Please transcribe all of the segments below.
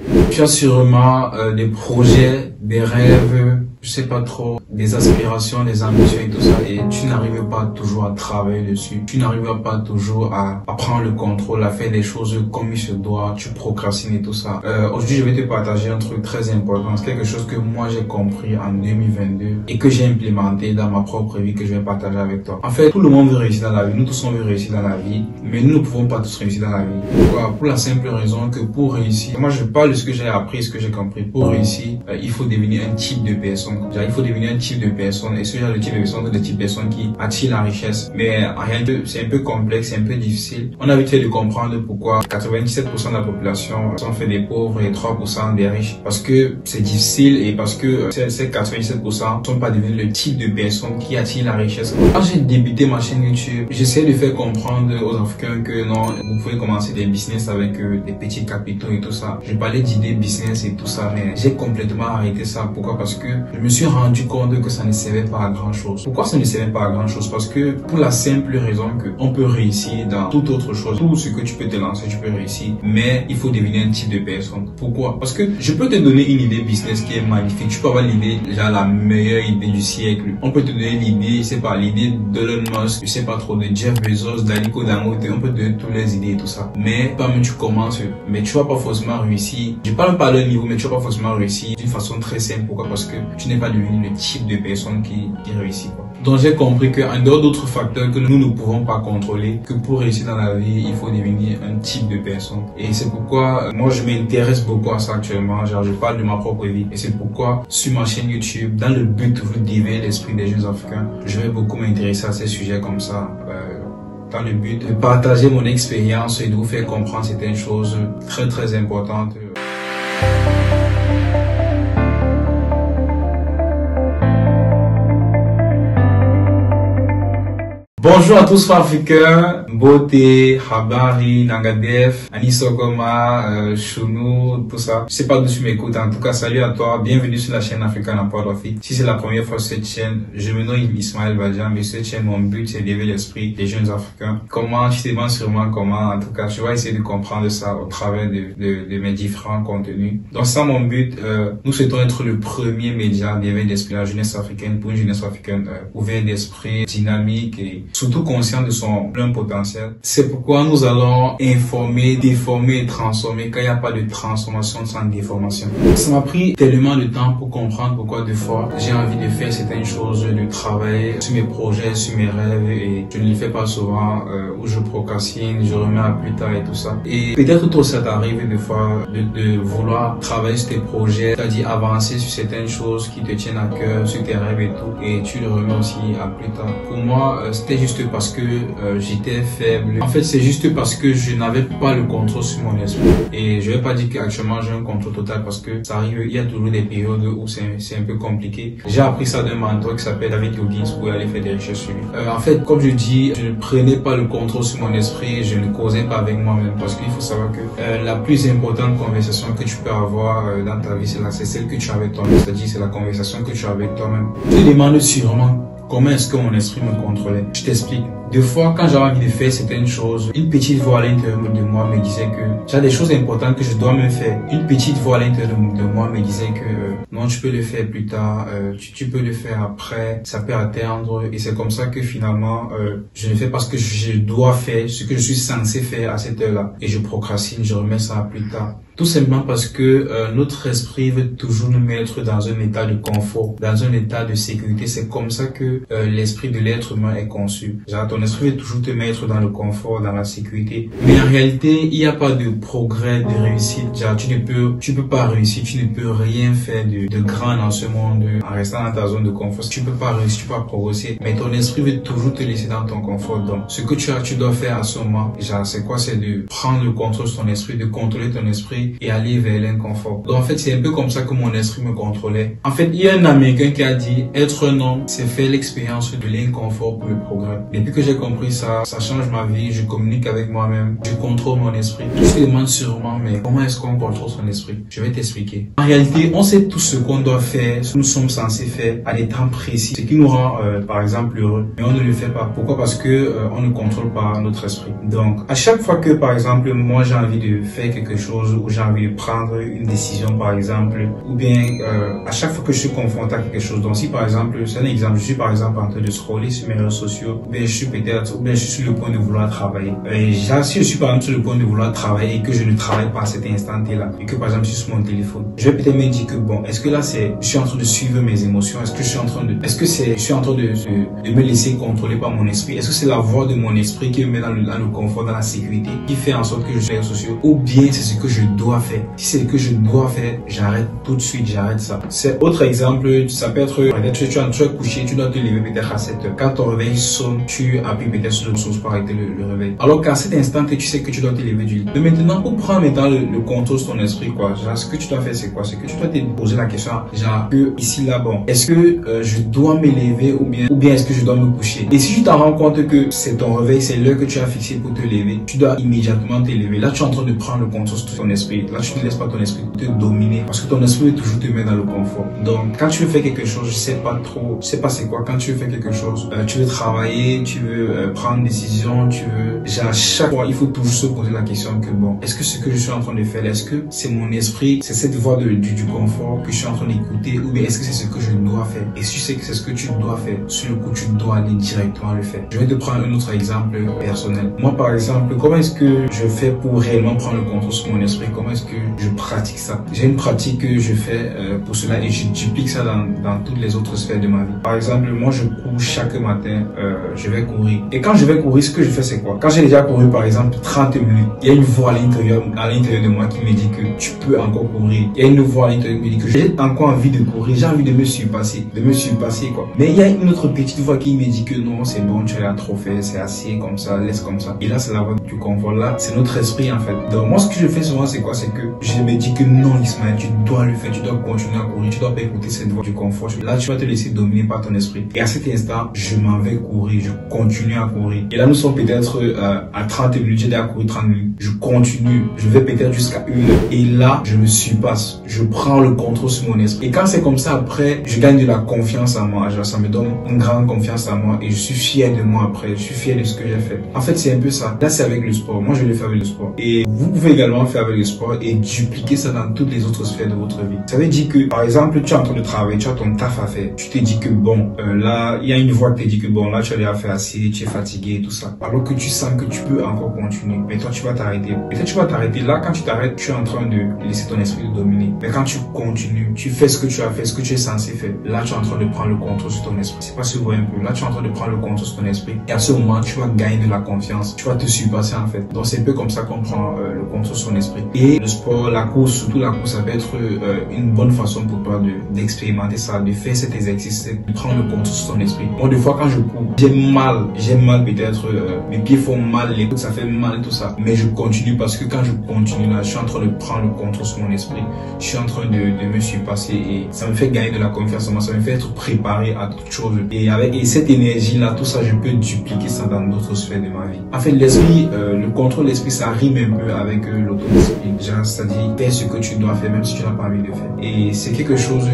Tu as sûrement des projets, des rêves, je sais pas trop, des aspirations, des ambitions et tout ça, et tu n'arrives pas toujours à travailler dessus. Tu n'arrives pas toujours à prendre le contrôle, à faire des choses comme il se doit, tu procrastines et tout ça. Aujourd'hui, je vais te partager un truc très important, c'est quelque chose que moi j'ai compris en 2022 et que j'ai implémenté dans ma propre vie que je vais partager avec toi. En fait, tout le monde veut réussir dans la vie, nous tous on veut réussir dans la vie, mais nous ne pouvons pas tous réussir dans la vie. Pourquoi? Pour la simple raison que pour réussir, moi je parle de ce que j'ai appris, ce que j'ai compris. Pour réussir, il faut devenir un type de personne. Il faut devenir un type de personne, et ce genre de type de personne, c'est le type de personne qui attire la richesse. Mais en réalité, c'est un peu complexe, c'est un peu difficile. On a vite fait de comprendre pourquoi 97% de la population sont fait des pauvres et 3% des riches. Parce que c'est difficile et parce que ces 97% sont pas devenus le type de personne qui attire la richesse. Quand j'ai débuté ma chaîne YouTube, j'essaie de faire comprendre aux Africains que non, vous pouvez commencer des business avec des petits capitaux et tout ça. Je parlais d'idées business et tout ça, mais j'ai complètement arrêté ça. Pourquoi? Parce que je me suis rendu compte que ça ne servait pas à grand chose. Pourquoi ça ne servait pas à grand chose? Parce que pour la simple raison que on peut réussir dans toute autre chose. Tout ce que tu peux te lancer, tu peux réussir. Mais il faut devenir un type de personne. Pourquoi? Parce que je peux te donner une idée business qui est magnifique. Tu peux avoir l'idée, déjà la meilleure idée du siècle. On peut te donner l'idée, je sais pas, l'idée d'Elon Musk, je sais pas trop, de Jeff Bezos, d'Aliko Dangote. On peut te donner toutes les idées et tout ça. Mais pas même tu commences, mais tu vas pas forcément réussir. Je parle pas à leur niveau, mais tu vas pas forcément réussir d'une façon très simple. Pourquoi? Parce que tu n'es pas devenu le type de personne qui réussit, quoi. Donc j'ai compris qu'en dehors d'autres facteurs que nous ne pouvons pas contrôler, que pour réussir dans la vie, il faut devenir un type de personne. Et c'est pourquoi moi je m'intéresse beaucoup à ça actuellement. Genre je parle de ma propre vie. Et c'est pourquoi sur ma chaîne YouTube, dans le but de d'éveiller l'esprit des jeunes Africains, je vais beaucoup m'intéresser à ces sujets comme ça. Dans le but de partager mon expérience et de vous faire comprendre certaines choses très très importantes. Bonjour à tous Africains, Beauté, Habari, Nangadef, Anisogoma, Chounou, tout ça. Je sais pas d'où tu m'écoutes, en tout cas salut à toi, bienvenue sur la chaîne African Empowered Afrique. Si c'est la première fois sur cette chaîne, je me nomme Ismaël Badjan, mais cette chaîne, mon but c'est d'éveiller l'esprit des jeunes Africains. Comment, tu te demandes sûrement comment, en tout cas, je vais essayer de comprendre ça au travers de mes différents contenus. Donc ça, mon but, nous souhaitons être le premier média d'éveil d'esprit de la jeunesse africaine, pour une jeunesse africaine ouverte d'esprit, dynamique et surtout conscient de son plein potentiel. C'est pourquoi nous allons informer, déformer et transformer, car il n'y a pas de transformation sans déformation. Ça m'a pris tellement de temps pour comprendre pourquoi des fois j'ai envie de faire certaines choses, de travailler sur mes projets, sur mes rêves, et je ne le fais pas souvent, où je procrastine, je remets à plus tard et tout ça. Et peut-être toi ça t'arrive des fois de vouloir travailler sur tes projets, c'est-à-dire avancer sur certaines choses qui te tiennent à cœur, sur tes rêves et tout, et tu le remets aussi à plus tard. Pour moi, c'était juste parce que j'étais faible. En fait, c'est juste parce que je n'avais pas le contrôle sur mon esprit. Et je vais pas dire qu'actuellement j'ai un contrôle total parce que ça arrive, il y a toujours des périodes où c'est un peu compliqué. J'ai appris ça d'un mentor qui s'appelle David Goggins pour aller faire des recherches sur lui. En fait, comme je dis, je ne prenais pas le contrôle sur mon esprit, je ne causais pas avec moi-même parce qu'il faut savoir que la plus importante conversation que tu peux avoir dans ta vie, c'est celle que tu as avec toi-même. C'est-à-dire, c'est la conversation que tu as avec toi-même. Tu te demandes sûrement comment est-ce que mon esprit me contrôlait. Je t'explique. Des fois, quand j'avais envie de faire certaines choses, une petite voix à l'intérieur de moi me disait que j'ai des choses importantes que je dois me faire. Une petite voix à l'intérieur de moi me disait que non, tu peux le faire plus tard, tu peux le faire après, ça peut attendre. Et c'est comme ça que finalement, je le fais parce que je dois faire ce que je suis censé faire à cette heure-là. Et je procrastine, je remets ça à plus tard. Tout simplement parce que notre esprit veut toujours nous mettre dans un état de confort, dans un état de sécurité. C'est comme ça que l'esprit de l'être humain est conçu. Genre, ton esprit veut toujours te mettre dans le confort, dans la sécurité. Mais en réalité, il n'y a pas de progrès, de réussite. Genre, tu peux pas réussir, tu ne peux rien faire de grand dans ce monde en restant dans ta zone de confort. Tu peux pas réussir, tu peux pas progresser. Mais ton esprit veut toujours te laisser dans ton confort. Donc, ce que tu dois faire à ce moment, genre, c'est quoi? C'est de prendre le contrôle sur ton esprit, de contrôler ton esprit et aller vers l'inconfort. Donc en fait, c'est un peu comme ça que mon esprit me contrôlait. En fait, il y a un Américain qui a dit être un homme, c'est faire l'expérience de l'inconfort pour le progrès. Depuis que j'ai compris ça, ça change ma vie, je communique avec moi-même, je contrôle mon esprit. Tu te demandes sûrement, mais comment est-ce qu'on contrôle son esprit? Je vais t'expliquer. En réalité, on sait tout ce qu'on doit faire, ce que nous sommes censés faire à des temps précis, ce qui nous rend par exemple heureux, mais on ne le fait pas. Pourquoi? Parce que on ne contrôle pas notre esprit. Donc à chaque fois que par exemple moi j'ai envie de faire quelque chose ou j'ai envie de prendre une décision par exemple, ou bien à chaque fois que je suis confronté à quelque chose. Donc si par exemple, c'est un exemple, je suis par exemple en train de scroller sur mes réseaux sociaux, ou bien je suis sur le point de vouloir travailler. Et si je suis par exemple sur le point de vouloir travailler et que je ne travaille pas à cet instant là, et que par exemple je suis sur mon téléphone, je vais peut-être me dire que bon, est-ce que là je suis en train de suivre mes émotions, est-ce que je suis en train de me laisser contrôler par mon esprit, est-ce que c'est la voix de mon esprit qui me met dans le confort, dans la sécurité, qui fait en sorte que je suis sur les réseaux sociaux, ou bien c'est ce que je dois faire. Si c'est ce que je dois faire, j'arrête tout de suite, j'arrête ça. C'est autre exemple, ça peut être peut-être tu es couché, tu dois te lever peut-être à 7 heures. Quand ton réveil sonne, tu appuies peut-être sur le source pour arrêter le réveil. Alors qu'à cet instant, tu sais que tu dois te lever du lit. Mais maintenant, pour prendre maintenant le contrôle sur ton esprit, quoi, genre, ce que tu dois faire, c'est quoi? C'est que tu dois te poser la question, genre, que ici, là, bon, est-ce que je dois me lever ou bien est-ce que je dois me coucher? Et si tu t'en rends compte que c'est ton réveil, c'est l'heure que tu as fixé pour te lever, tu dois immédiatement te lever. Là, tu es en train de prendre le contrôle sur ton esprit. Là, tu ne laisses pas ton esprit te dominer parce que ton esprit veut toujours te mettre dans le confort. Donc, quand tu veux faire quelque chose, je sais pas c'est quoi, quand tu veux faire quelque chose, tu veux travailler, tu veux prendre une décision, genre, à chaque fois, il faut toujours se poser la question que bon, est-ce que ce que je suis en train de faire, est-ce que c'est mon esprit, c'est cette voix du confort que je suis en train d'écouter, ou bien est-ce que c'est ce que je dois faire? Et si tu sais que c'est ce que tu dois faire, sur le coup, tu dois aller directement le faire. Je vais te prendre un autre exemple personnel. Moi, par exemple, comment est-ce que je fais pour réellement prendre le contrôle sur mon esprit? Comment est-ce que je pratique ça? J'ai une pratique que je fais pour cela et je duplique ça dans toutes les autres sphères de ma vie. Par exemple, moi, je cours chaque matin, je vais courir. Et quand je vais courir, ce que je fais, c'est quoi? Quand j'ai déjà couru, par exemple, 30 minutes, il y a une voix à l'intérieur de moi qui me dit que tu peux encore courir. Il y a une voix à l'intérieur qui me dit que j'ai encore envie de courir, j'ai envie de me surpasser, quoi. Mais il y a une autre petite voix qui me dit que non, c'est bon, tu as trop fait, c'est assez comme ça, laisse comme ça. Et là, c'est la voix du confort. Là, c'est notre esprit, en fait. Donc, moi, ce que je fais souvent, c'est quoi? C'est que je me dis que non, Ismaël, tu dois le faire, tu dois continuer à courir, tu dois pas écouter cette voix du confort. Là, tu vas te laisser dominer par ton esprit. Et à cet instant, je m'en vais courir, je continue à courir. Et là, nous sommes peut-être à 30 minutes, j'ai déjà couru 30 minutes. Je continue, je vais peut-être jusqu'à 1 heure. Et là, je me surpasse, je prends le contrôle sur mon esprit. Et quand c'est comme ça, après, je gagne de la confiance en moi. Genre, ça me donne une grande confiance en moi et je suis fier de moi après. Je suis fier de ce que j'ai fait. En fait, c'est un peu ça. Là, c'est avec le sport. Moi, je le fais avec le sport. Et vous pouvez également faire avec le sport et dupliquer ça dans toutes les autres sphères de votre vie. Ça veut dire que, par exemple, tu es en train de travailler, tu as ton taf à faire. Tu te dis que bon, là, il y a une voix qui te dit que bon, là, tu as déjà fait assez, tu es fatigué et tout ça. Alors que tu sens que tu peux encore continuer. Mais toi, tu vas t'arrêter. Peut-être tu vas t'arrêter. Là, quand tu t'arrêtes, tu es en train de laisser ton esprit te dominer. Mais quand tu continues, tu fais ce que tu as fait, ce que tu es censé faire. Là, tu es en train de prendre le contrôle sur ton esprit. C'est pas si vous voyez un peu. Là, tu es en train de prendre le contrôle sur ton esprit. Et à ce moment, tu vas gagner de la confiance. Tu vas te surpasser, en fait. Donc, c'est un peu comme ça qu'on prend le contrôle sur son esprit. Et le sport, la course, surtout la course, ça peut être une bonne façon pour toi d'expérimenter ça, de faire cet exercice, de prendre le contrôle sur ton esprit. Moi, des fois, quand je cours, j'ai mal peut-être, mes pieds font mal, l'écoute, ça fait mal et tout ça. Mais je continue parce que quand je continue là, je suis en train de prendre le contrôle sur mon esprit. Je suis en train de me surpasser et ça me fait gagner de la confiance en moi, ça me fait être préparé à toute chose. Et avec cette énergie-là, tout ça, je peux dupliquer ça dans d'autres sphères de ma vie. En fait, l'esprit, le contrôle de l'esprit, ça rime un peu avec l'autodiscipline. C'est-à-dire, fais ce que tu dois faire, même si tu n'as pas envie de faire. Et c'est quelque chose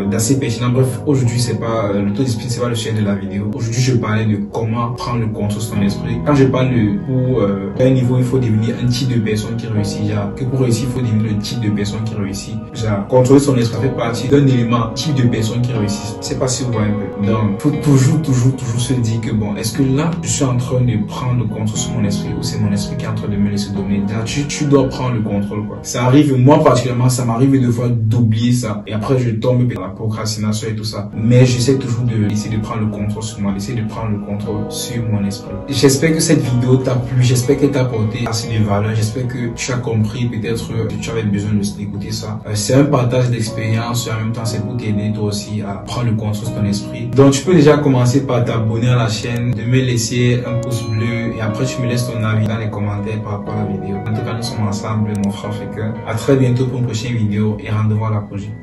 d'assez pertinent. Bref, aujourd'hui, c'est pas l'autodiscipline, c'est pas le sujet de la vidéo. Aujourd'hui, je parlais de comment prendre le contrôle sur ton esprit. Quand je parle pour un niveau, il faut devenir un type de personne qui réussit. Genre, que pour réussir, il faut devenir le type de personne qui réussit. Genre, contrôler son esprit fait partie d'un élément type de personne qui réussit. C'est pas si vous voyez un peu. Donc, faut toujours se dire que bon, est-ce que là, je suis en train de prendre le contrôle sur mon esprit ou c'est mon esprit qui est en train de me laisser dominer? Tu dois prendre le contrôle, quoi. Ça arrive, moi particulièrement, ça m'arrive de fois d'oublier ça. Et après, je tombe dans la procrastination et tout ça. Mais j'essaie toujours d'essayer de prendre le contrôle sur moi, d'essayer de prendre le contrôle sur mon esprit. J'espère que cette vidéo t'a plu, j'espère qu'elle t'a apporté assez de valeur, j'espère que tu as compris peut-être que tu avais besoin d'écouter ça. C'est un partage d'expérience et en même temps c'est pour t'aider toi aussi à prendre le contrôle sur ton esprit. Donc tu peux déjà commencer par t'abonner à la chaîne, de me laisser un pouce bleu et après tu me laisses ton avis dans les commentaires par rapport à la vidéo. En tout cas, nous sommes ensemble, mon frère africain. À très bientôt pour une prochaine vidéo et rendez-vous à la prochaine.